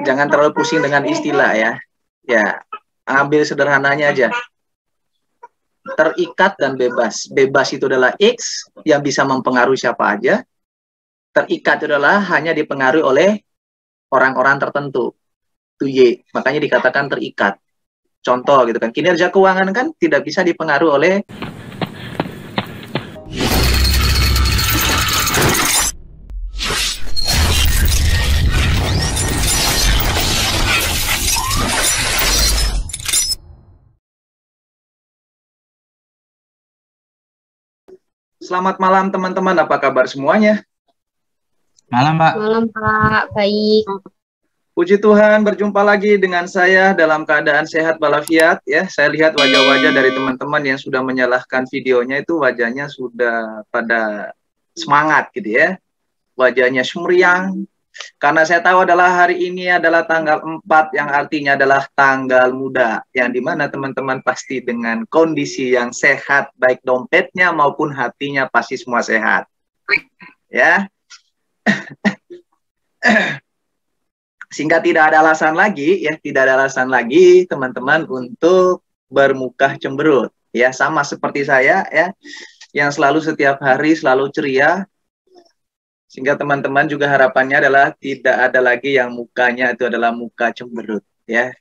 Jangan terlalu pusing dengan istilah ya. Ya, ambil sederhananya aja. Terikat dan bebas. Bebas itu adalah X yang bisa mempengaruhi siapa aja. Terikat itu adalah hanya dipengaruhi oleh orang-orang tertentu. Itu Y. Makanya dikatakan terikat. Contoh gitu kan. Kinerja keuangan kan tidak bisa dipengaruhi oleh Selamat malam teman-teman, apa kabar semuanya? Malam, Pak. Malam, Pak. Baik. Puji Tuhan, berjumpa lagi dengan saya dalam keadaan sehat walafiat ya. Saya lihat wajah-wajah dari teman-teman yang sudah menyalahkan videonya itu wajahnya sudah pada semangat gitu ya. Wajahnya sumriang. Karena saya tahu adalah hari ini adalah tanggal 4 yang artinya adalah tanggal muda. Yang dimana teman-teman pasti dengan kondisi yang sehat, baik dompetnya maupun hatinya pasti semua sehat. Ya. Sehingga tidak ada alasan lagi, ya tidak ada alasan lagi teman-teman untuk bermuka cemberut. Ya sama seperti saya ya, yang selalu setiap hari selalu ceria. Sehingga teman-teman juga harapannya adalah tidak ada lagi yang mukanya itu adalah muka cemberut ya.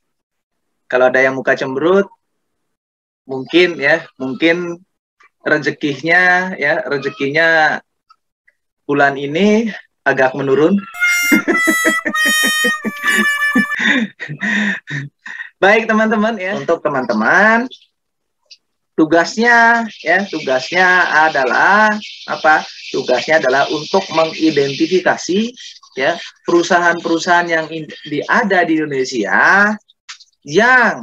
Kalau ada yang muka cemberut mungkin rezekinya bulan ini agak menurun. Baik teman-teman ya, untuk teman-teman tugasnya adalah apa? Tugasnya adalah untuk mengidentifikasi ya perusahaan-perusahaan yang ada di Indonesia yang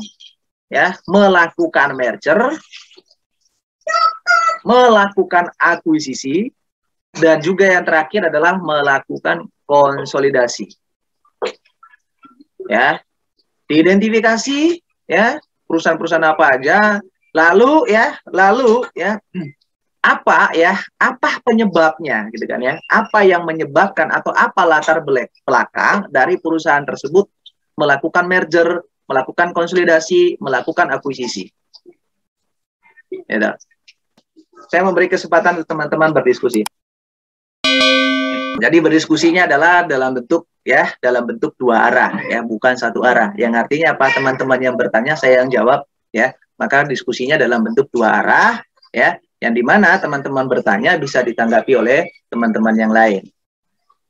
ya melakukan merger, melakukan akuisisi, dan juga yang terakhir adalah melakukan konsolidasi. Ya, diidentifikasi ya perusahaan-perusahaan apa aja. Lalu apa penyebabnya gitu kan ya? Apa yang menyebabkan atau apa latar belakang dari perusahaan tersebut melakukan merger, melakukan konsolidasi, melakukan akuisisi. Ya, saya memberi kesempatan untuk teman-teman berdiskusi. Jadi berdiskusinya adalah dalam bentuk dua arah ya, bukan satu arah. Yang artinya apa? Teman-teman yang bertanya saya yang jawab ya. Maka diskusinya dalam bentuk dua arah ya, yang dimana teman-teman bertanya bisa ditanggapi oleh teman-teman yang lain.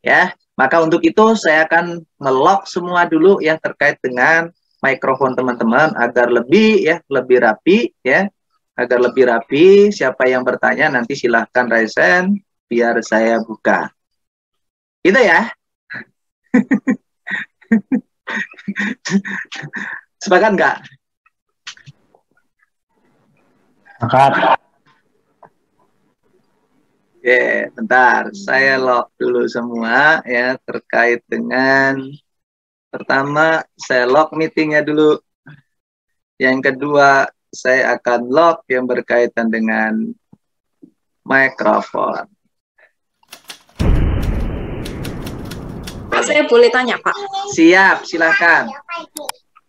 Ya, maka untuk itu saya akan nge-lock semua dulu yang terkait dengan mikrofon teman-teman agar lebih rapi ya. Agar lebih rapi, siapa yang bertanya nanti silahkan raise hand biar saya buka. Gitu ya. Sepakat nggak? Sepakat. Oke, bentar. Saya lock dulu semua ya terkait dengan pertama saya lock meetingnya dulu. Yang kedua saya akan lock yang berkaitan dengan mikrofon. Pak, saya boleh tanya, Pak? Siap, silakan.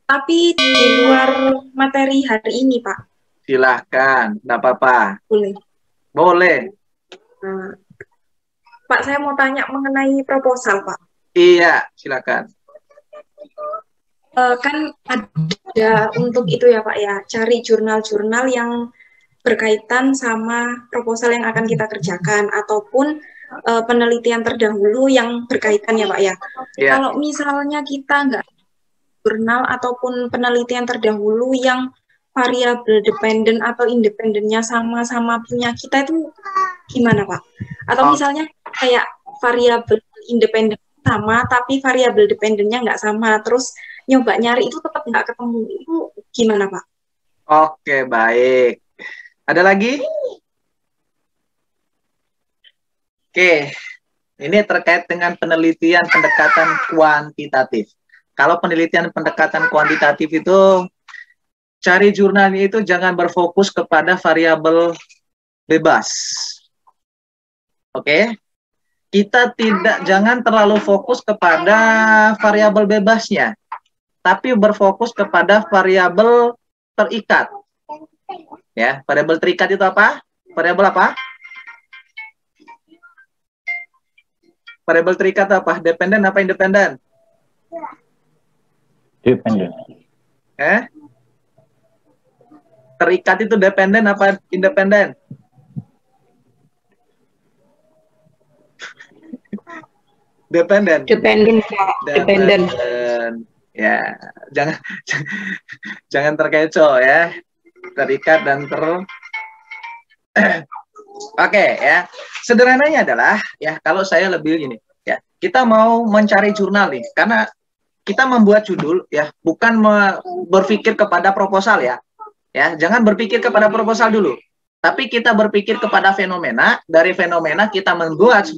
Tapi di luar materi hari ini, Pak. Silakan, nggak apa-apa. Boleh. Boleh. Pak, saya mau tanya mengenai proposal, Pak. Iya, silakan. Kan ada untuk itu ya, Pak ya, cari jurnal-jurnal yang berkaitan sama proposal yang akan kita kerjakan ataupun penelitian terdahulu yang berkaitan ya, Pak ya. Yeah. Kalau misalnya kita nggak jurnal ataupun penelitian terdahulu yang variabel dependen atau independennya sama-sama punya kita itu gimana, Pak? Atau misalnya kayak variabel independen sama tapi variabel dependennya nggak sama, terus nyoba nyari itu tetap nggak ketemu, itu gimana, Pak? Oke, baik. Ada lagi? Oke, ini terkait dengan penelitian pendekatan kuantitatif. Kalau penelitian pendekatan kuantitatif itu, cari jurnalnya itu jangan berfokus kepada variabel bebas. Oke? kita jangan terlalu fokus kepada variabel bebasnya, tapi berfokus kepada variabel terikat. Ya, variabel terikat itu apa? Variabel apa? Variabel terikat apa? Dependen apa independen? Dependen. Terikat itu dependen apa independen? Dependen. Dependen, Pak. Dependen. Ya, jangan terkecoh ya. Terikat dan Oke ya. Sederhananya adalah ya, kalau saya lebih gini ya. Kita mau mencari jurnal nih, karena kita membuat judul ya, bukan berpikir kepada proposal ya. Ya, jangan berpikir kepada proposal dulu. Tapi kita berpikir kepada fenomena, dari fenomena kita membuat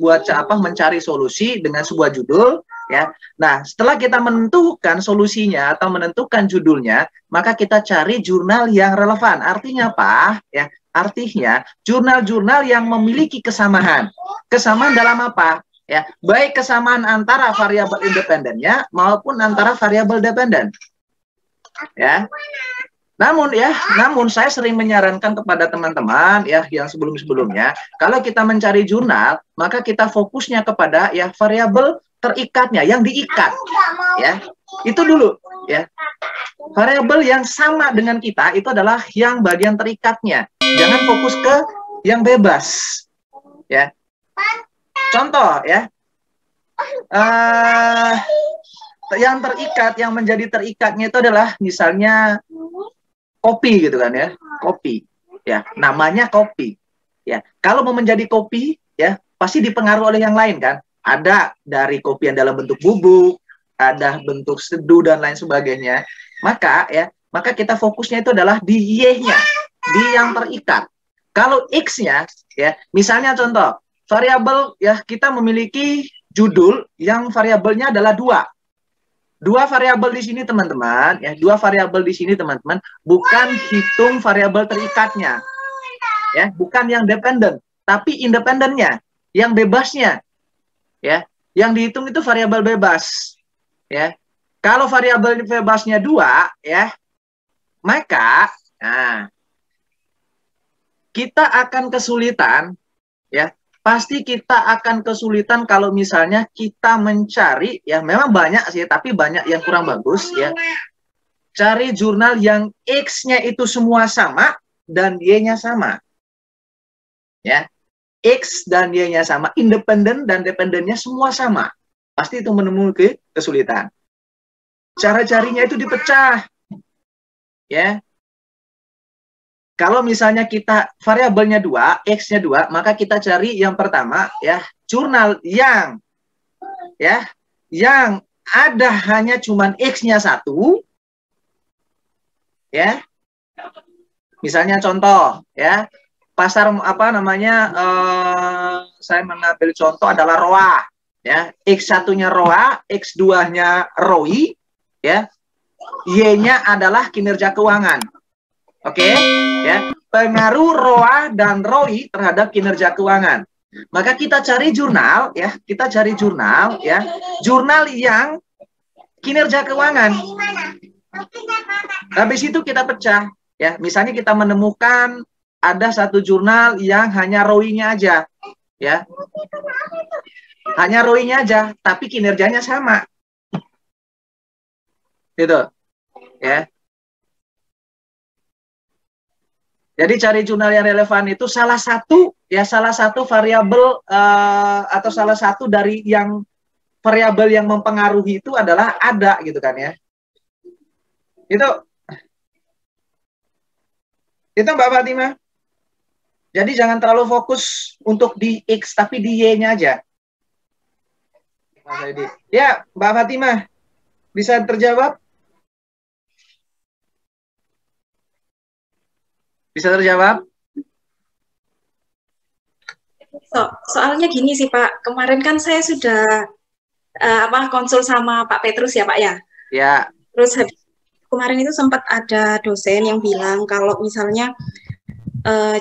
mencari solusi dengan sebuah judul, ya. Nah, setelah kita menentukan solusinya atau menentukan judulnya, maka kita cari jurnal yang relevan. Artinya apa? Ya, artinya jurnal-jurnal yang memiliki kesamaan. Kesamaan dalam apa? Ya, baik kesamaan antara variabel independennya maupun antara variabel dependen. Ya. Namun saya sering menyarankan kepada teman-teman ya yang sebelum-sebelumnya, kalau kita mencari jurnal, maka kita fokusnya kepada ya variabel terikatnya, yang diikat. Ya. Itu dulu ya. Variabel yang sama dengan kita itu adalah yang bagian terikatnya. Jangan fokus ke yang bebas. Ya. Contoh ya. Yang terikat, yang menjadi terikatnya itu adalah misalnya kopi gitu kan ya, kopi ya, namanya kopi ya. Kalau mau menjadi kopi ya pasti dipengaruhi oleh yang lain kan, ada dari kopi yang dalam bentuk bubuk, ada bentuk seduh dan lain sebagainya. Maka kita fokusnya itu adalah di Y-nya, di yang terikat. Kalau X-nya ya, misalnya contoh variabel ya, kita memiliki judul yang variabelnya adalah dua variabel di sini teman-teman ya, dua variabel di sini teman-teman, bukan hitung variabel terikatnya ya, bukan yang dependen tapi independennya, yang bebasnya ya, yang dihitung itu variabel bebas ya. Kalau variabel bebasnya 2 ya, maka kita akan kesulitan ya. Pasti kita akan kesulitan kalau misalnya kita mencari, ya memang banyak sih, tapi banyak yang kurang bagus ya. Cari jurnal yang X-nya itu semua sama dan Y-nya sama. Ya. X dan Y-nya sama, independen dan dependennya semua sama. Pasti itu menemui kesulitan. Cara carinya itu dipecah. Ya. Kalau misalnya kita variabelnya 2, X-nya 2, maka kita cari yang pertama ya, jurnal yang ada hanya cuman X-nya 1 ya. Misalnya contoh ya, pasar saya mengambil contoh adalah ROA ya. X1-nya ROA, X2-nya ROI ya. Y-nya adalah kinerja keuangan. Oke, ya, pengaruh ROA dan ROI terhadap kinerja keuangan. Maka kita cari jurnal, ya, jurnal yang kinerja keuangan. Habis itu kita pecah, ya. Misalnya kita menemukan ada satu jurnal yang hanya ROI-nya aja, ya, hanya ROI-nya aja, tapi kinerjanya sama, gitu, ya. Jadi cari jurnal yang relevan itu salah satu variabel atau salah satu dari yang variabel yang mempengaruhi itu adalah ada gitu kan ya. Itu Mbak Fatimah. Jadi jangan terlalu fokus untuk di X tapi di Y-nya aja. Ya, Mbak Fatimah bisa terjawab? Bisa terjawab? Soalnya gini sih Pak, kemarin kan saya sudah konsul sama Pak Petrus ya Pak ya. Ya. Terus kemarin itu sempat ada dosen yang bilang kalau misalnya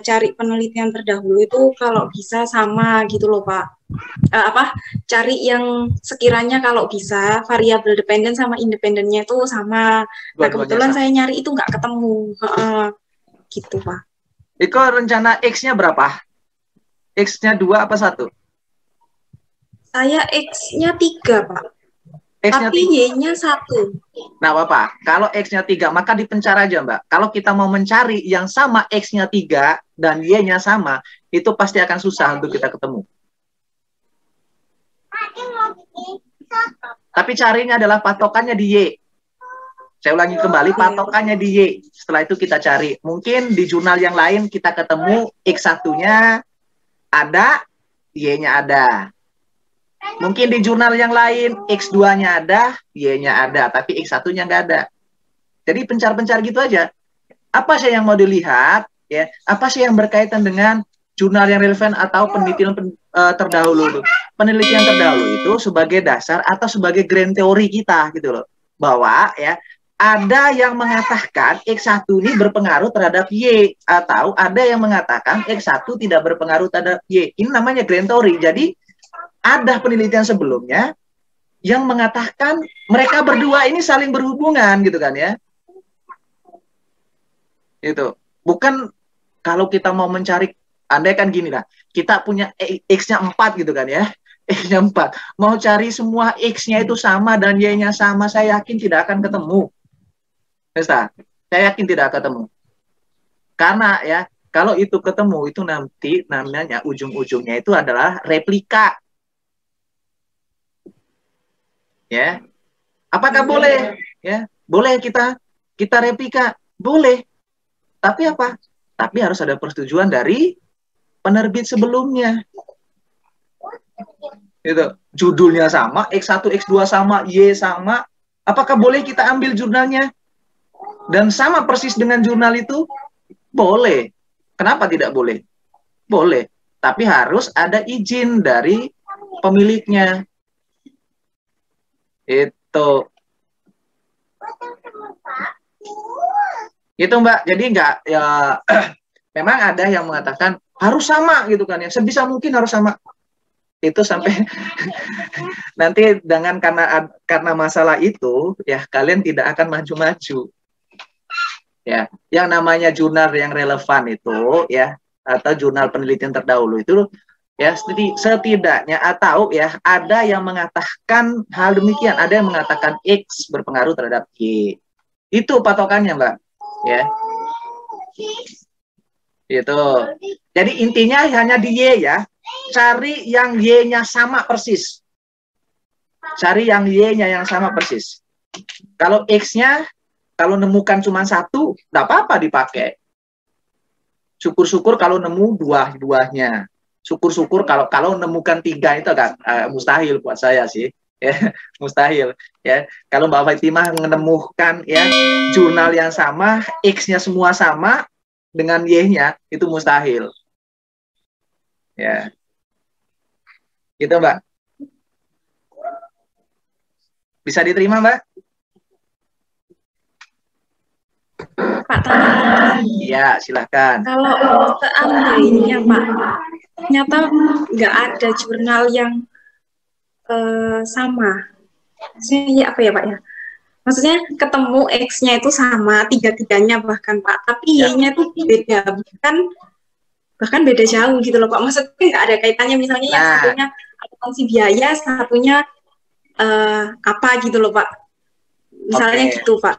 cari penelitian terdahulu itu kalau bisa sama gitu loh Pak. cari yang sekiranya kalau bisa variabel dependen sama independennya itu sama. Nah, kebetulan saya nyari itu nggak ketemu. Gitu, Pak. Itu rencana X-nya berapa? X-nya 2 apa 1? Saya X-nya 3, Pak. X-nya tapi Y-nya 1. Nah, Bapak, kalau X-nya 3, maka dipencar aja, Mbak. Kalau kita mau mencari yang sama X-nya 3 dan Y-nya sama, itu pasti akan susah untuk kita ketemu. Tapi carinya adalah patokannya di Y. Saya ulangi kembali, patokannya di Y. Setelah itu kita cari. Mungkin di jurnal yang lain kita ketemu X1-nya ada, Y-nya ada. Mungkin di jurnal yang lain X2-nya ada, Y-nya ada, tapi X1-nya nggak ada. Jadi pencar-pencar gitu aja. Apa sih yang mau dilihat? Ya, apa sih yang berkaitan dengan jurnal yang relevan atau penelitian terdahulu? Penelitian terdahulu itu sebagai dasar atau sebagai grand teori kita gitu loh. Bahwa ya ada yang mengatakan X1 ini berpengaruh terhadap Y, atau ada yang mengatakan X1 tidak berpengaruh terhadap Y. Ini namanya grand teori. Jadi ada penelitian sebelumnya yang mengatakan mereka berdua ini saling berhubungan gitu kan ya. Itu. Bukan kalau kita mau mencari, andai kan gini lah, kita punya X-nya 4 gitu kan ya. X-nya 4. Mau cari semua X-nya itu sama dan Y-nya sama, saya yakin tidak akan ketemu. Saya yakin tidak ketemu. Karena ya, kalau itu ketemu, itu nanti namanya ujung-ujungnya itu adalah replika. Ya, apakah boleh? Ya, boleh kita replika, boleh. Tapi apa? Tapi harus ada persetujuan dari penerbit sebelumnya. Itu judulnya sama, X1, X2 sama, Y sama. Apakah boleh kita ambil jurnalnya dan sama persis dengan jurnal itu? Boleh. Kenapa tidak boleh? Boleh. Tapi harus ada izin dari pemiliknya. Itu Mbak, jadi enggak ya memang ada yang mengatakan harus sama gitu kan ya, sebisa mungkin harus sama. Itu sampai nanti dengan karena masalah itu ya kalian tidak akan maju-maju. Ya, yang namanya jurnal yang relevan itu ya, atau jurnal penelitian terdahulu itu ya setidaknya atau ya ada yang mengatakan hal demikian, ada yang mengatakan X berpengaruh terhadap Y. Itu patokannya, Mbak. Ya. Itu. Jadi intinya hanya di Y ya. Cari yang Y-nya sama persis. Cari yang Y-nya yang sama persis. Kalau X-nya kalau nemukan cuma 1, nggak apa-apa dipakai. Syukur-syukur kalau nemu dua-duanya. Syukur-syukur kalau nemukan 3 itu kan mustahil buat saya sih. Ya, mustahil ya. Kalau Mbak Fatimah menemukan ya jurnal yang sama, X-nya semua sama dengan Y-nya, itu mustahil. Ya. Gitu, Mbak. Bisa diterima, Mbak? Pak, tanya. Iya, silahkan. Kalau seandainya, Pak, ternyata nggak ada jurnal yang sama. Maksudnya apa ya, Pak ya? Maksudnya ketemu X-nya itu sama, tiga-tiganya bahkan, Pak. Tapi Y-nya itu beda. Bahkan beda jauh gitu loh, Pak. Maksudnya nggak ada kaitannya. Misalnya yang satunya akuntansi biaya, satunya apa gitu loh, Pak. Misalnya gitu, Pak.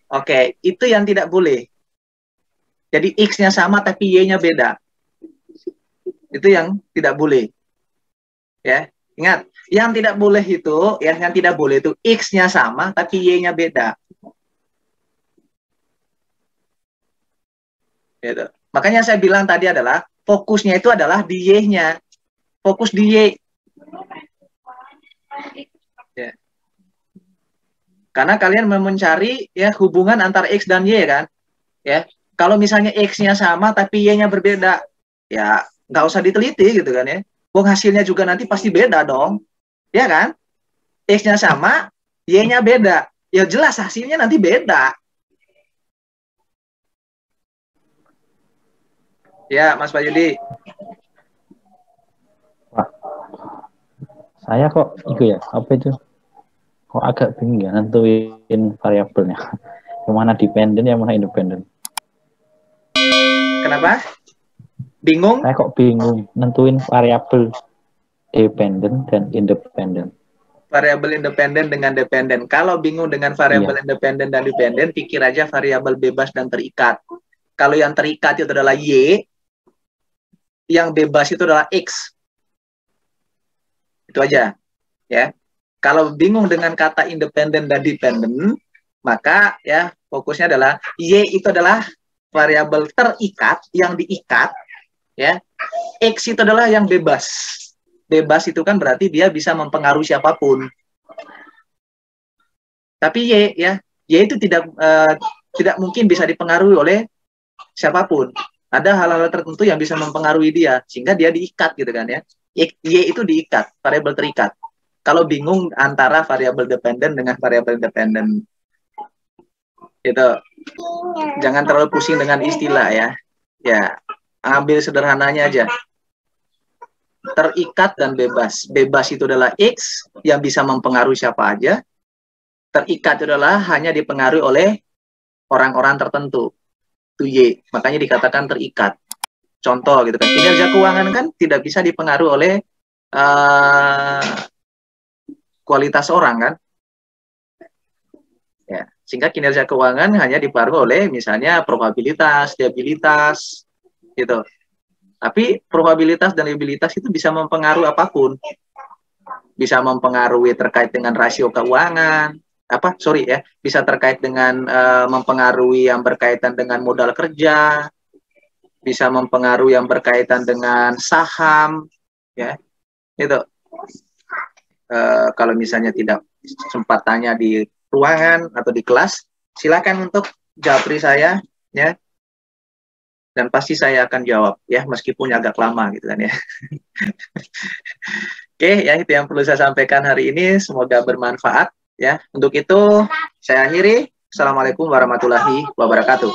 Oke, itu yang tidak boleh. Jadi X-nya sama tapi Y-nya beda. Itu yang tidak boleh. Ya, ingat, yang tidak boleh itu, ya, yang tidak boleh itu X-nya sama tapi Y-nya beda. Gitu. Makanya saya bilang tadi adalah fokusnya itu adalah di Y-nya. Fokus di Y. Ya. Karena kalian mau mencari ya hubungan antara X dan Y kan. Ya. Kalau misalnya X-nya sama tapi Y-nya berbeda, ya nggak usah diteliti gitu kan ya. Wong hasilnya juga nanti pasti beda dong. Ya kan? X-nya sama, Y-nya beda. Ya jelas hasilnya nanti beda. Ya, Mas Bayudi. Saya kok itu ya, apa itu? Kok agak bingung ya nentuin variabelnya. Yang mana dependen, yang mana independen. Kenapa? Bingung? Saya kok bingung nentuin variabel dependen dan independen. Variabel independen dengan dependen. Kalau bingung dengan variabel independen dan dependen, pikir aja variabel bebas dan terikat. Kalau yang terikat itu adalah Y, yang bebas itu adalah X. Itu aja, ya. Kalau bingung dengan kata independen dan dependen, maka ya fokusnya adalah Y itu adalah variabel terikat yang diikat, ya. X itu adalah yang bebas. Bebas itu kan berarti dia bisa mempengaruhi siapapun. Tapi Y itu tidak mungkin bisa dipengaruhi oleh siapapun. Ada hal-hal tertentu yang bisa mempengaruhi dia, sehingga dia diikat gitu kan ya. Y itu diikat, variabel terikat. Kalau bingung antara variabel dependen dengan variabel independen, gitu. Jangan terlalu pusing dengan istilah ya. Ya, ambil sederhananya aja. Terikat dan bebas. Bebas itu adalah X yang bisa mempengaruhi siapa aja. Terikat itu adalah hanya dipengaruhi oleh orang-orang tertentu. Itu Y, makanya dikatakan terikat. Contoh gitu kan, kinerja keuangan kan tidak bisa dipengaruhi oleh kualitas orang kan. Ya, sehingga kinerja keuangan hanya dipengaruhi oleh misalnya probabilitas, liabilitas gitu. Tapi probabilitas dan liabilitas itu bisa mempengaruhi apapun. Bisa mempengaruhi terkait dengan rasio keuangan, bisa terkait dengan mempengaruhi yang berkaitan dengan modal kerja, bisa mempengaruhi yang berkaitan dengan saham, ya, itu. Kalau misalnya tidak sempat tanya di ruangan atau di kelas, silakan untuk japri saya, ya, dan pasti saya akan jawab, ya, meskipun agak lama gitu kan ya. Oke, ya itu yang perlu saya sampaikan hari ini. Semoga bermanfaat. Ya, untuk itu saya akhiri. Assalamualaikum warahmatullahi wabarakatuh.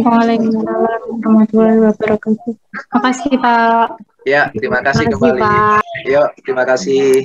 Waalaikumsalam warahmatullahi wabarakatuh. Makasih Pak. Ya, terima kasih kembali. Pak. Yuk, terima kasih.